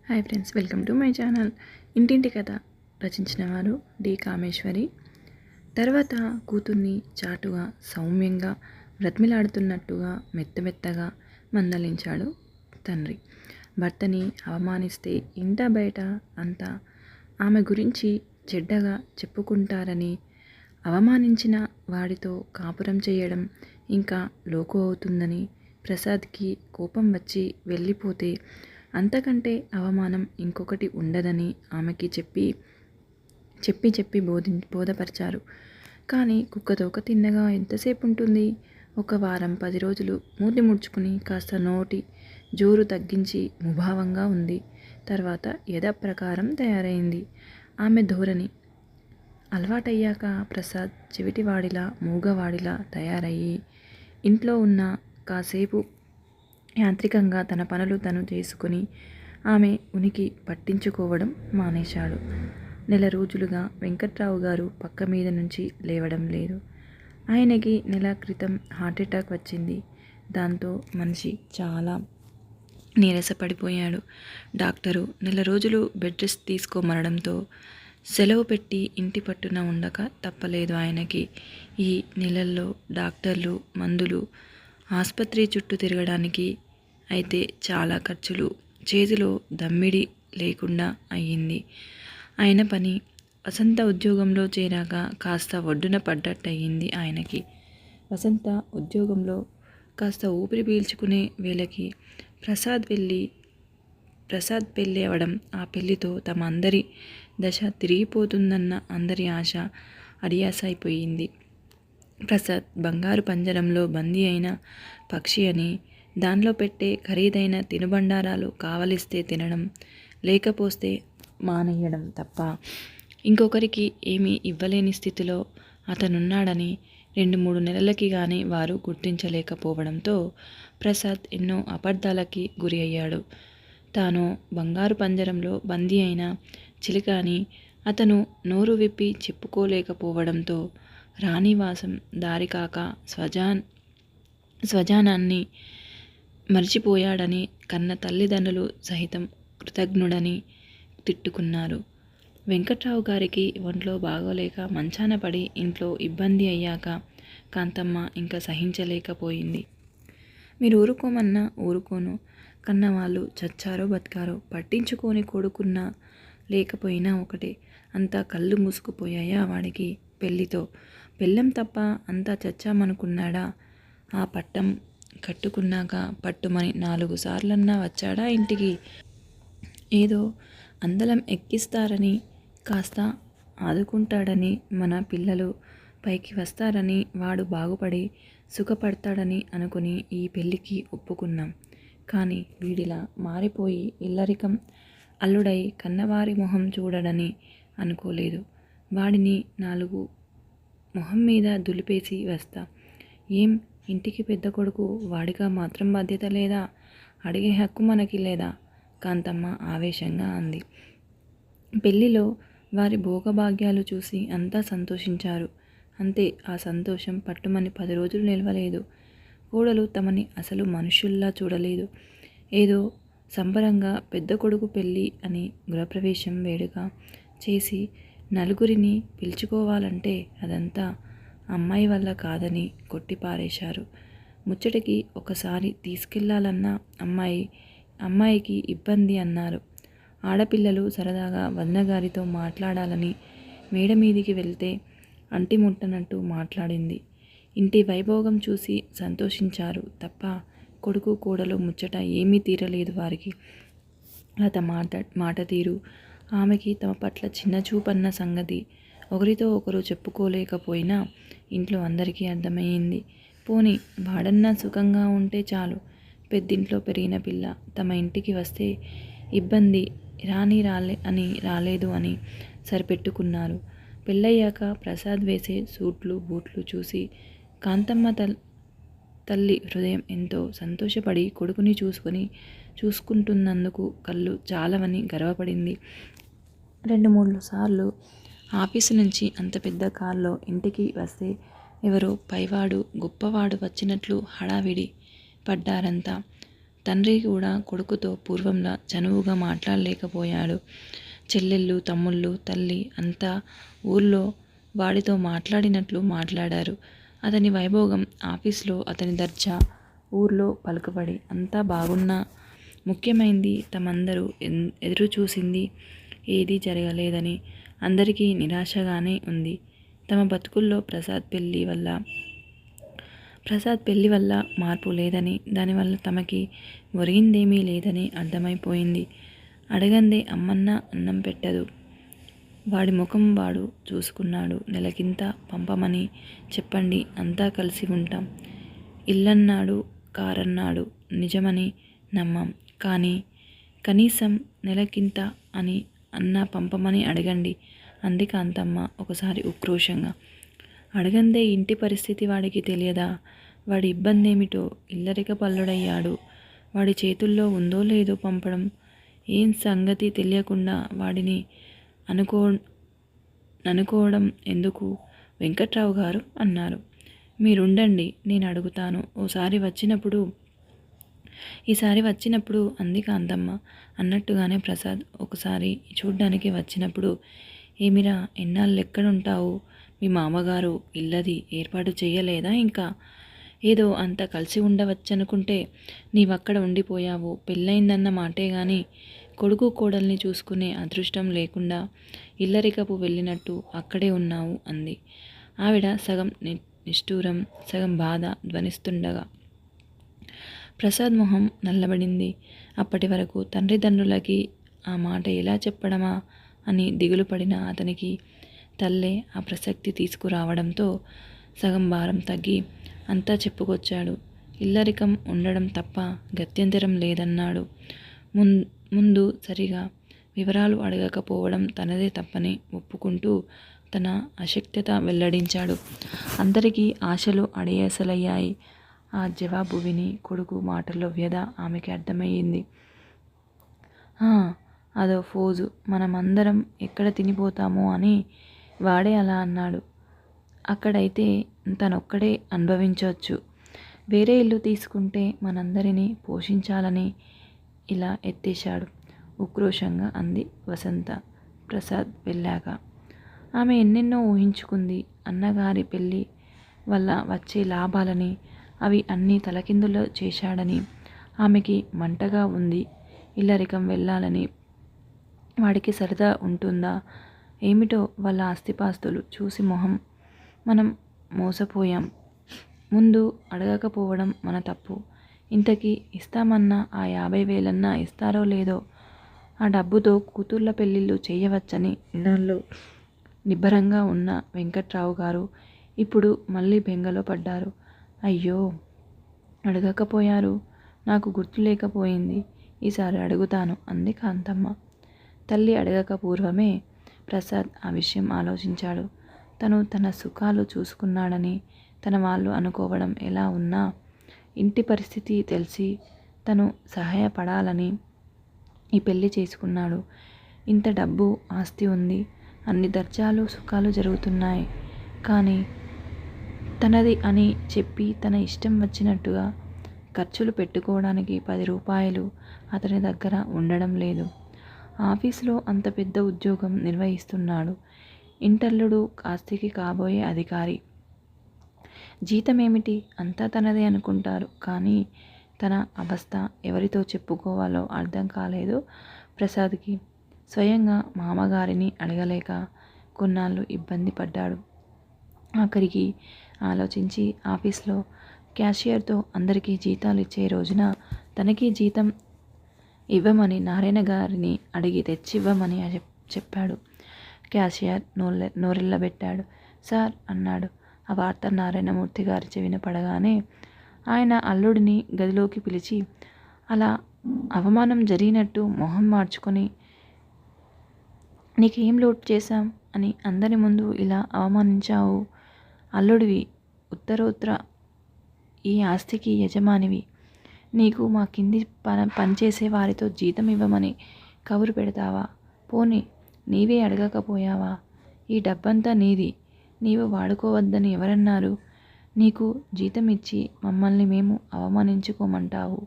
Hi friends, welcome to my channel. ఇంటింటి కథ రచించిన వారు డి కామేశ్వరి. తర్వాత కూతుర్ని చాటుగా సౌమ్యంగా బ్రతిమిలాడుతున్నట్టుగా మెత్తమెత్తగా మందలించాడు తండ్రి. భర్తని అవమానిస్తే ఇంట బయట అంతా ఆమె గురించి చెడ్డగా చెప్పుకుంటారని, అవమానించిన వాడితో కాపురం చేయడం ఇంకా లోకు అవుతుందని, ప్రసాద్కి కోపం వచ్చి వెళ్ళిపోతే అంతకంటే అవమానం ఇంకొకటి ఉండదని ఆమెకి చెప్పి బోధపరిచారు. కానీ కుక్కతోక తిన్నగా ఎంతసేపు ఉంటుంది? ఒక వారం 10 రోజులు మూతి ముడుచుకుని కాస్త నోటి జోరు తగ్గించి ముభావంగా ఉంది. తర్వాత యథాప్రకారం తయారైంది ఆమె ధోరణి. అలవాటయ్యాక ప్రసాద్ చెవిటివాడిలా మూగవాడిలా తయారయ్యి ఇంట్లో ఉన్న కాసేపు యాంత్రికంగా తన పనులు తను చేసుకుని ఆమె ఉనికి పట్టించుకోవడం మానేశాడు. నెల రోజులుగా వెంకట్రావు గారు పక్క మీద నుంచి లేవడం లేదు. ఆయనకి నెల క్రితం హార్ట్అటాక్ వచ్చింది. దాంతో మనిషి చాలా నీరసపడిపోయాడు. డాక్టరు నెల రోజులు బెడ్ రెస్ట్ తీసుకోమనడంతో సెలవు పెట్టి ఇంటి పట్టున ఉండక తప్పలేదు ఆయనకి. ఈ నెలల్లో డాక్టర్లు, మందులు, ఆసుపత్రి చుట్టూ తిరగడానికి అయితే చాలా ఖర్చులు. చేతిలో దమ్మిడి లేకుండా అయ్యింది ఆయన పని. వసంత ఉద్యోగంలో చేరాక కాస్త ఒడ్డున పడ్డట్టయింది ఆయనకి. వసంత ఉద్యోగంలో కాస్త ఊపిరి పీల్చుకునే వేళకి ప్రసాద్ పెళ్ళి అవడం, ఆ పెళ్లితో తమ అందరి దశ తిరిగిపోతుందన్న అందరి ఆశ అడియాస అయిపోయింది. ప్రసాద్ బంగారు పంజరంలో బందీ అయిన పక్షి అని, దానిలో పెట్టే ఖరీదైన తినుబండారాలు కావలిస్తే తినడం, లేకపోతే మానేయడం తప్ప ఇంకొకరికి ఏమీ ఇవ్వలేని స్థితిలో అతనున్నాడని 2-3 నెలలకి గానీ వారు గుర్తించలేకపోవడంతో ప్రసాద్ ఎన్నో అపార్థాలకి గురి అయ్యాడు. తాను బంగారు పంజరంలో బందీ అయిన చిలుక అని అతను నోరు విప్పి చెప్పుకోలేకపోవడంతో రాణివాసం దారికాక స్వజానాన్ని మర్చిపోయాడని కన్న తల్లిదండ్రులు సహితం కృతజ్ఞుడని తిట్టుకున్నారు. వెంకట్రావు గారికి ఒంట్లో బాగోలేక మంచాన పడి ఇంట్లో ఇబ్బంది అయ్యాక కాంతమ్మ ఇంకా సహించలేకపోయింది. మీరు ఊరుకోమన్నా ఊరుకోను. కన్నవాళ్ళు చచ్చారో బతికారో పట్టించుకోని కొడుకున్నా లేకపోయినా ఒకటే. అంతా కళ్ళు మూసుకుపోయాయా వాడికి పెళ్ళితో? పెళ్ళం తప్ప అంతా చచ్చామనుకున్నాడా? ఆ పట్టం కట్టుకున్నాక పట్టుమని 4 సార్లన్నా వచ్చాడా ఇంటికి? ఏదో అందలం ఎక్కిస్తారని, కాస్త ఆదుకుంటాడని, మన పిల్లలు పైకి వస్తారని, వాడు బాగుపడి సుఖపడతాడని అనుకుని ఈ పెళ్ళికి ఒప్పుకున్నాం. కానీ వీడిలా మారిపోయి ఇల్లరికం అల్లుడై కన్నవారి మొహం చూడడని అనుకోలేదు. వాడిని 4 మొహం మీద దులిపేసి వస్తా. ఏం ఇంటికి పెద్ద కొడుకు, వాడిగా మాత్రం బాధ్యత లేదా? అడిగే హక్కు మనకి లేదా? కాంతమ్మ ఆవేశంగా అంది. పెళ్లిలో వారి భోగభాగ్యాలు చూసి అంతా సంతోషించారు. అంతే. ఆ సంతోషం పట్టుమని 10 రోజులు నిలవలేదు. కోడలు తమని అసలు మనుష్యుల్లా చూడలేదు. ఏదో సంబరంగా పెద్ద కొడుకు పెళ్ళి అని గృహప్రవేశం వేడుక చేసి నలుగురిని పిలుచుకోవాలంటే అదంతా అమ్మాయి వల్ల కాదని కొట్టిపారేశారు. ముచ్చటికి ఒకసారి తీసుకెళ్లాలన్న అమ్మాయికి ఇబ్బంది అన్నారు. ఆడపిల్లలు సరదాగా వదినగారితో మాట్లాడాలని మేడ మీదికి వెళ్తే అంటిముట్టనట్టు మాట్లాడింది. ఇంటి వైభోగం చూసి సంతోషించారు తప్ప కొడుకు కోడలు ముచ్చట ఏమీ తీరలేదు వారికి. లత మాట తీరు, ఆమెకి తమ పట్ల చిన్న చూపన్న సంగతి ఒకరితో ఒకరు చెప్పుకోలేకపోయినా ఇంట్లో అందరికీ అర్థమయ్యింది. పోనీ వాడన్నా సుఖంగా ఉంటే చాలు. పెద్దింట్లో పెరిగిన పిల్ల తమ ఇంటికి వస్తే ఇబ్బంది రాలేదు అని సరిపెట్టుకున్నారు. పెళ్ళయ్యాక ప్రసాద్ వేసే సూట్లు బూట్లు చూసి కాంతమ్మ తల్లి హృదయం ఎంతో సంతోషపడి కొడుకుని చూసుకుంటున్నందుకు కళ్ళు చాలవని గర్వపడింది. 2-3 సార్లు ఆఫీసు నుంచి అంత పెద్ద కారులో ఇంటికి వస్తే ఎవరో పైవాడు గొప్పవాడు వచ్చినట్లు హడావిడి పడ్డారంతా. తండ్రి కూడా కొడుకుతో పూర్వంలా చనువుగా మాట్లాడలేకపోయాడు. చెల్లెళ్ళు, తమ్ముళ్ళు, తల్లి అంతా ఊర్లో వాడితో మాట్లాడినట్లు మాట్లాడారు. అతని వైభోగం, ఆఫీస్లో అతని దర్జా, ఊర్లో పలుకుబడి అంతా బాగున్నా ముఖ్యమైంది తమందరూ ఎదురు చూసింది ఏదీ జరగలేదని అందరికీ నిరాశగానే ఉంది. తమ బతుకుల్లో ప్రసాద్ పెళ్లి వల్ల మార్పు లేదని, దానివల్ల తమకి ఒరిగిందేమీ లేదని అర్థమైపోయింది. అడగందే అమ్మన్న అన్నం పెట్టదు. వాడి ముఖం వాడు చూసుకున్నాడు. నెలకింత పంపమని చెప్పండి, అంతా కలిసి ఉంటాం. ఇల్లన్నాడు, కారన్నాడు, నిజమని నమ్మాం. కానీ కనీసం నెలకింత అని అన్నా పంపమని అడగండి అంది కాంతమ్మ ఒకసారి ఉక్రోషంగా. అడగందే ఇంటి పరిస్థితి వాడికి తెలియదా? వాడి ఇబ్బందేమిటో? ఇల్లరిక పల్లుడయ్యాడు. వాడి చేతుల్లో ఉందో లేదో పంపడం. ఏం సంగతి తెలియకుండా వాడిని అనుకోవడం ఎందుకు? వెంకట్రావు గారు అన్నారు. మీరుండండి, నేను అడుగుతాను. ఈసారి వచ్చినప్పుడు అంది కాంతమ్మ. అన్నట్టుగానే ప్రసాద్ ఒకసారి చూడ్డానికి వచ్చినప్పుడు, ఏమిరా ఎన్నాళ్ళెక్కడుంటావు? మీ మామగారు ఇల్లది ఏర్పాటు చెయ్యలేదా ఇంకా? ఏదో అంత కలిసి ఉండవచ్చనుకుంటే నీవక్కడ ఉండిపోయావు. పెళ్ళయిందన్న మాటే గాని కొడుకు కోడల్ని చూసుకునే అదృష్టం లేకుండా ఇల్లరికపు వెళ్ళినట్టు అక్కడే ఉన్నావు అంది. ఆవిడ సగం నిష్ఠూరం, సగం బాధ ధ్వనిస్తుండగా ప్రసాద్ మొహం నల్లబడింది. అప్పటి వరకు తండ్రిదండ్రులకి ఆ మాట ఎలా చెప్పడమా అని దిగులు పడిన అతనికి తల్లే ఆ ప్రసక్తి తీసుకురావడంతో సగం భారం తగ్గి అంతా చెప్పుకొచ్చాడు. ఇల్లరికం ఉండడం తప్ప గత్యంతరం లేదన్నాడు. ముందు సరిగా వివరాలు అడగకపోవడం తనదే తప్పని ఒప్పుకుంటూ తన అశక్తత వెల్లడించాడు. అందరికీ ఆశలు అడియాసలయ్యాయి. ఆ జవాబు విని కొడుకు మాటల్లో వ్యధ ఆమెకి అర్థమయ్యింది. అదో ఫోజు, మనమందరం ఎక్కడ తినిపోతామో అని వాడే అలా అన్నాడు. అక్కడైతే తనొక్కడే అనుభవించవచ్చు. వేరే ఇల్లు తీసుకుంటే మనందరినీ పోషించాలని ఇలా ఎత్తేశాడు ఉక్రోషంగా అంది వసంత ప్రసాద్ వెళ్ళాక. ఆమె ఎన్నెన్నో ఊహించుకుంది. అన్నగారి పెళ్ళి వల్ల వచ్చే లాభాలని, అవి అన్నీ తలకిందులు చేశాడని ఆమెకి మంటగా ఉంది. ఇల్లరికం వెళ్ళాలని వాడికి సరదా ఉంటుందా ఏమిటో? వాళ్ళ ఆస్తిపాస్తులు చూసి మనం మోసపోయాం. ముందు అడగకపోవడం మన తప్పు. ఇంతకీ ఇస్తామన్నా ఆ 50,000 ఇస్తారో లేదో? ఆ డబ్బుతో కూతుళ్ళ పెళ్ళిళ్ళు చేయవచ్చని ఇన్నాళ్ళు నిబ్బరంగా ఉన్న వెంకట్రావు గారు ఇప్పుడు మళ్ళీ బెంగలో పడ్డారు. అయ్యో, అడగకపోయారు, నాకు గుర్తు లేకపోయింది. ఈసారి అడుగుతాను అంది కాంతమ్మ. తల్లి అడగక పూర్వమే ప్రసాద్ ఆ విషయం ఆలోచించాడు. తను తన సుఖాలు చూసుకున్నాడని తన వాళ్ళు అనుకోవడం ఎలా ఉన్నా ఇంటి పరిస్థితి తెలిసి తను సహాయపడాలని ఈ పెళ్లి చేసుకున్నాడు. ఇంత డబ్బు, ఆస్తి ఉంది. అన్ని దర్జాలు, సుఖాలు జరుగుతున్నాయి. కానీ తనది అని చెప్పి తన ఇష్టం వచ్చినట్టుగా ఖర్చులు పెట్టుకోవడానికి 10 రూపాయలు అతని దగ్గర ఉండడం లేదు. ఆఫీసులో అంత పెద్ద ఉద్యోగం నిర్వహిస్తున్నాడు. ఇంటల్లుడు, ఆస్తికి కాబోయే అధికారి. జీతమేమిటి? అంతా తనదే అనుకుంటారు. కానీ తన అవస్థ ఎవరితో చెప్పుకోవాలో అర్థం కాలేదు ప్రసాద్కి. స్వయంగా మామగారిని అడగలేక కొన్నాళ్ళు ఇబ్బంది పడ్డాడు. ఆఖరికి ఆలోచించి ఆఫీస్లో క్యాషియర్తో అందరికీ జీతాలు ఇచ్చే రోజున తనకి జీతం ఇవ్వమని నారాయణ గారిని అడిగి తెచ్చివ్వమని చెప్పాడు. క్యాషియర్ నోరెళ్ళబెట్టాడు. సార్ అన్నాడు. ఆ వార్త నారాయణమూర్తి గారి చెవిన పడగానే ఆయన అల్లుడిని గదిలోకి పిలిచి అలా అవమానం జరిగినట్టు మొహం మార్చుకొని, నీకేం లోటు చేశాం అని అందరి ముందు ఇలా అవమానించావు? అల్లుడివి, ఉత్తరోత్తర ఈ ఆస్తికి యజమానివి. నీకు మా కింది పనిచేసే వారితో జీతం ఇవ్వమని కబురు పెడతావా? పోనీ నీవే అడగకపోయావా? ఈ డబ్బంతా నీది, నీవు వాడుకోవద్దని ఎవరన్నారు? నీకు జీతం ఇచ్చి మమ్మల్ని మేము అవమానించుకోమంటావు?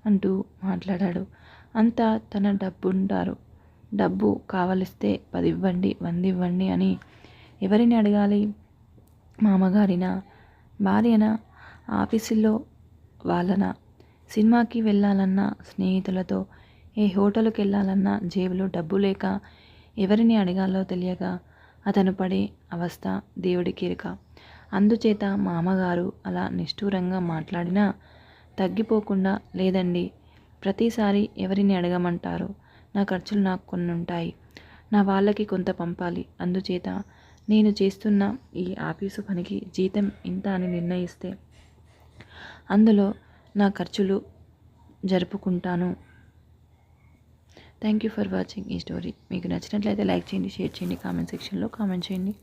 అంటూ మాట్లాడాడు. అంతా తన డబ్బు కావలిస్తే 10 ఇవ్వండి, 100 ఇవ్వండి అని ఎవరిని అడగాలి? మామగారినా, భార్యనా, ఆఫీసులో వాళ్ళనా? సినిమాకి వెళ్ళాలన్నా, స్నేహితులతో ఏ హోటల్కి వెళ్ళాలన్నా జేబులో డబ్బు లేక ఎవరిని అడగాలో తెలియక అతను పడే అవస్థ దేవుడికెరుక. అందుచేత మామగారు అలా నిష్ఠూరంగా మాట్లాడినా తగ్గిపోకుండా, లేదండి, ప్రతిసారి ఎవరిని అడగమంటారు? నా ఖర్చులు నాకు కొన్నుంటాయి. నా వాళ్ళకి కొంత పంపాలి. అందుచేత నేను చేస్తున్న ఈ ఆఫీసు పనికి జీతం ఇంత అని నిర్ణయిస్తే అందులో నా ఖర్చులు జరుపుకుంటాను. థ్యాంక్ యూ ఫర్ వాచింగ్ ఈ స్టోరీ. మీకు నచ్చినట్లయితే లైక్ చేయండి, షేర్ చేయండి, కామెంట్ సెక్షన్లో కామెంట్ చేయండి.